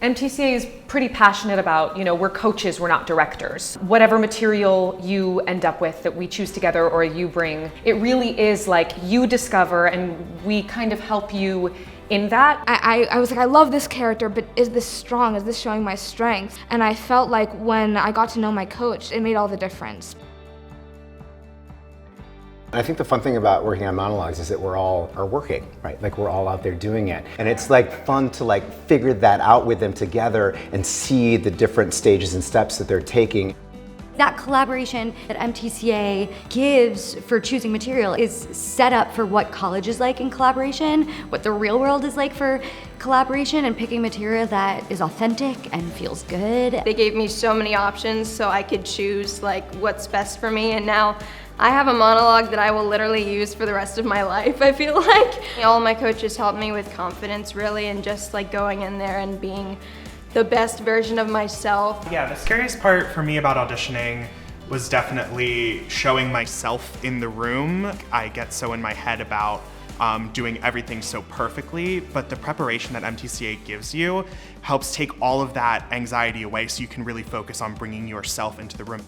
MTCA is pretty passionate about, we're coaches, we're not directors. Whatever material you end up with that we choose together or you bring, it really is like you discover and we kind of help you in that. I was like, I love this character, but is this strong? Is this showing my strengths? And I felt like when I got to know my coach, it made all the difference. I think the fun thing about working on monologues is that we're all are working, right? Like we're all out there doing it. And it's like fun to like figure that out with them together and see the different stages and steps that they're taking. That collaboration that MTCA gives for choosing material is set up for what college is like in collaboration, what the real world is like for collaboration, and picking material that is authentic and feels good. They gave me so many options so I could choose like what's best for me, and now I have a monologue that I will literally use for the rest of my life, I feel like. All my coaches helped me with confidence really, and just like going in there and being the best version of myself. Yeah, the scariest part for me about auditioning was definitely showing myself in the room. I get so in my head about doing everything so perfectly, but the preparation that MTCA gives you helps take all of that anxiety away so you can really focus on bringing yourself into the room.